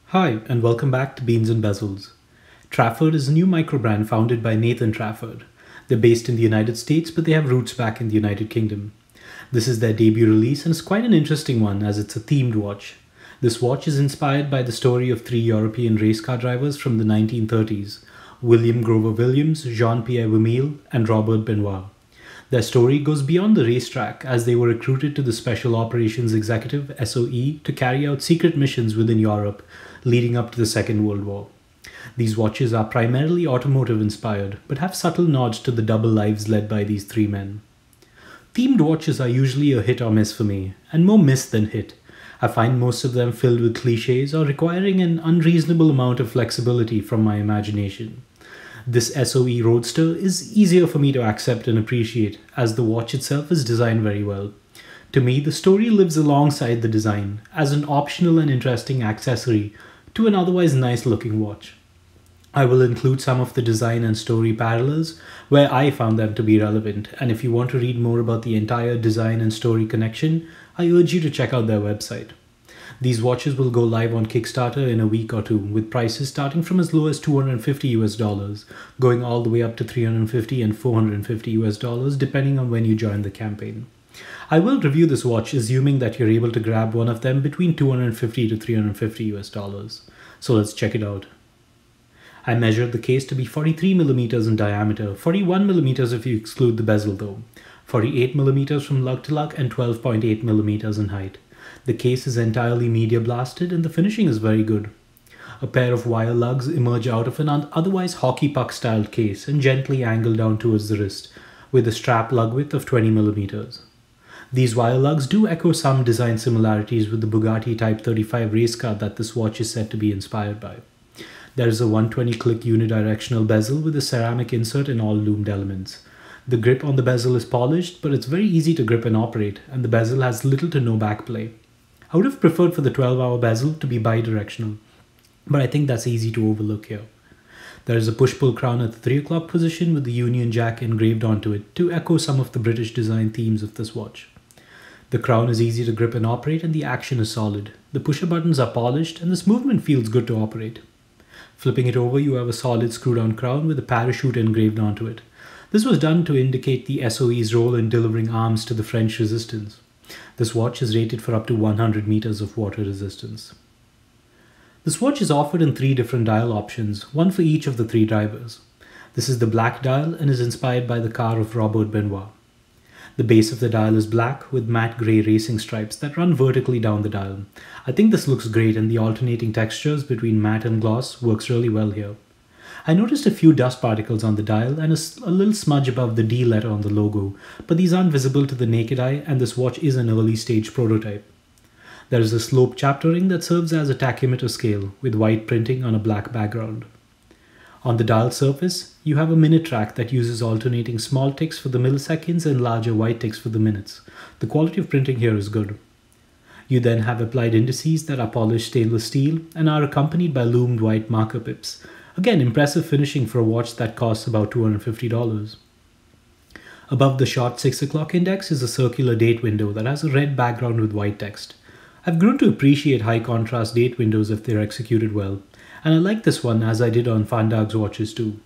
Hi, and welcome back to Beans and Bezels. Trafford is a new microbrand founded by Nathan Trafford. They're based in the United States, but they have roots back in the United Kingdom. This is their debut release, and it's quite an interesting one as it's a themed watch. This watch is inspired by the story of three European race car drivers from the 1930s, William Grover Williams, Jean-Pierre Wimille, and Robert Benoist. Their story goes beyond the racetrack as they were recruited to the Special Operations Executive (SOE) to carry out secret missions within Europe leading up to the Second World War. These watches are primarily automotive inspired, but have subtle nods to the double lives led by these three men. Themed watches are usually a hit or miss for me, and more miss than hit. I find most of them filled with cliches or requiring an unreasonable amount of flexibility from my imagination. This SOE Roadster is easier for me to accept and appreciate, as the watch itself is designed very well. To me, the story lives alongside the design, as an optional and interesting accessory to an otherwise nice looking watch. I will include some of the design and story parallels where I found them to be relevant, and if you want to read more about the entire design and story connection, I urge you to check out their website. These watches will go live on Kickstarter in a week or two, with prices starting from as low as $250 going all the way up to $350 and $450 depending on when you join the campaign. I will review this watch assuming that you're able to grab one of them between $250 to $350. So let's check it out. I measured the case to be 43mm in diameter, 41mm if you exclude the bezel though, 48mm from lug to lug, and 12.8mm in height. The case is entirely media blasted and the finishing is very good. A pair of wire lugs emerge out of an otherwise hockey puck styled case and gently angle down towards the wrist, with a strap lug width of 20mm. These wire lugs do echo some design similarities with the Bugatti Type 35 race car that this watch is said to be inspired by. There is a 120 click unidirectional bezel with a ceramic insert and all lumed elements. The grip on the bezel is polished, but it's very easy to grip and operate, and the bezel has little to no backplay. I would have preferred for the 12-hour bezel to be bidirectional, but I think that's easy to overlook here. There is a push-pull crown at the 3 o'clock position with the Union Jack engraved onto it to echo some of the British design themes of this watch. The crown is easy to grip and operate, and the action is solid. The pusher buttons are polished and this movement feels good to operate. Flipping it over, you have a solid screw-down crown with a parachute engraved onto it. This was done to indicate the SOE's role in delivering arms to the French resistance. This watch is rated for up to 100 meters of water resistance. This watch is offered in 3 different dial options, one for each of the 3 drivers. This is the black dial and is inspired by the car of Robert Benoist. The base of the dial is black with matte grey racing stripes that run vertically down the dial. I think this looks great, and the alternating textures between matte and gloss works really well here. I noticed a few dust particles on the dial and a little smudge above the D letter on the logo, but these aren't visible to the naked eye, and this watch is an early stage prototype. There is a slope chapter ring that serves as a tachymeter scale with white printing on a black background. On the dial surface, you have a minute track that uses alternating small ticks for the milliseconds and larger white ticks for the minutes. The quality of printing here is good. You then have applied indices that are polished stainless steel and are accompanied by loomed white marker pips. Again, impressive finishing for a watch that costs about $250. Above the short 6 o'clock index is a circular date window that has a red background with white text. I've grown to appreciate high contrast date windows if they're executed well, and I like this one as I did on Van Dag's watches too.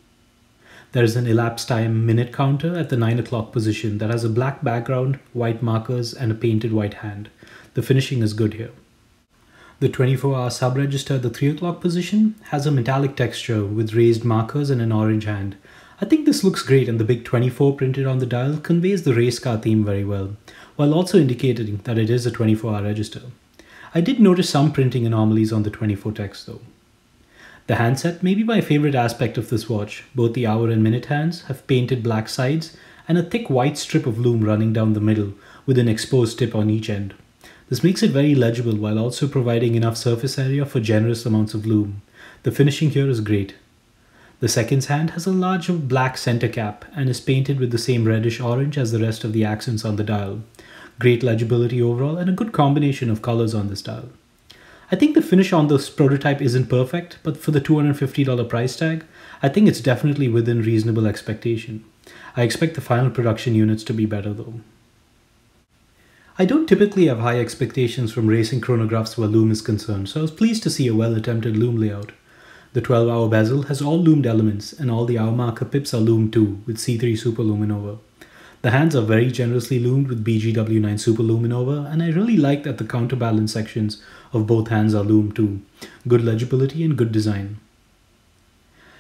There is an elapsed time minute counter at the 9 o'clock position that has a black background, white markers, and a painted white hand. The finishing is good here. The 24-hour sub-register at the 3 o'clock position has a metallic texture with raised markers and an orange hand. I think this looks great, and the big 24 printed on the dial conveys the race car theme very well, while also indicating that it is a 24-hour register. I did notice some printing anomalies on the 24 text though. The handset may be my favorite aspect of this watch. Both the hour and minute hands have painted black sides and a thick white strip of lume running down the middle with an exposed tip on each end. This makes it very legible while also providing enough surface area for generous amounts of lume. The finishing here is great. The seconds hand has a large black center cap and is painted with the same reddish orange as the rest of the accents on the dial. Great legibility overall and a good combination of colors on this dial. I think the finish on this prototype isn't perfect, but for the $250 price tag, I think it's definitely within reasonable expectation. I expect the final production units to be better though. I don't typically have high expectations from racing chronographs where Lume is concerned, so I was pleased to see a well-attempted Lume layout. The 12-hour bezel has all loomed elements, and all the hour marker pips are loomed too, with C3 Super Luminova. The hands are very generously loomed with BGW9 Super Luminova, and I really like that the counterbalance sections of both hands are loomed too. Good legibility and good design.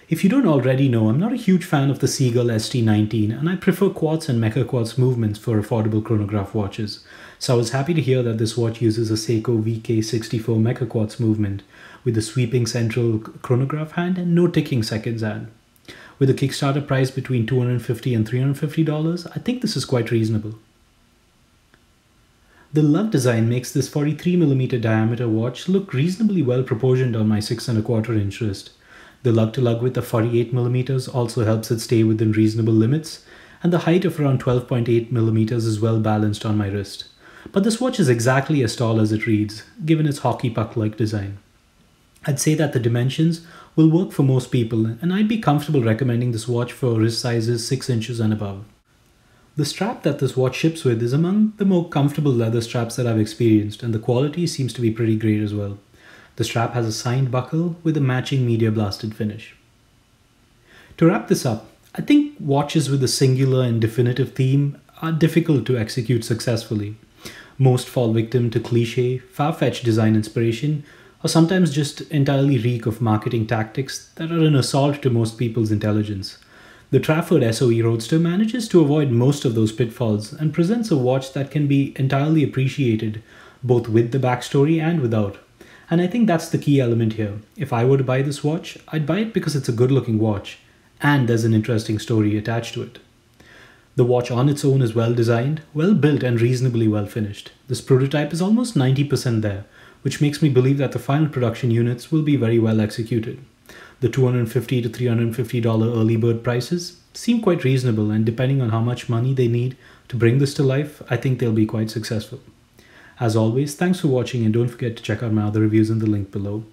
If you don't already know, I'm not a huge fan of the Seagull ST19, and I prefer quartz and mecha quartz movements for affordable chronograph watches. So I was happy to hear that this watch uses a Seiko VK64 mecha quartz movement with a sweeping central chronograph hand and no ticking seconds hand. With a Kickstarter price between $250 and $350, I think this is quite reasonable. The lug design makes this 43mm diameter watch look reasonably well proportioned on my 6¼ inch wrist. The lug-to-lug width of 48mm also helps it stay within reasonable limits, and the height of around 12.8mm is well balanced on my wrist. But this watch is exactly as tall as it reads, given its hockey puck-like design. I'd say that the dimensions will work for most people, and I'd be comfortable recommending this watch for wrist sizes 6 inches and above. The strap that this watch ships with is among the more comfortable leather straps that I've experienced, and the quality seems to be pretty great as well. The strap has a signed buckle with a matching media blasted finish. To wrap this up, I think watches with a singular and definitive theme are difficult to execute successfully. Most fall victim to cliche, far-fetched design inspiration, or sometimes just entirely reek of marketing tactics that are an assault to most people's intelligence. The Trafford S.O.E. Roadster manages to avoid most of those pitfalls and presents a watch that can be entirely appreciated, both with the backstory and without. And I think that's the key element here. If I were to buy this watch, I'd buy it because it's a good-looking watch, and there's an interesting story attached to it. The watch on its own is well designed, well built, and reasonably well finished. This prototype is almost 90% there, which makes me believe that the final production units will be very well executed. The $250 to $350 early bird prices seem quite reasonable, and depending on how much money they need to bring this to life, I think they'll be quite successful. As always, thanks for watching, and don't forget to check out my other reviews in the link below.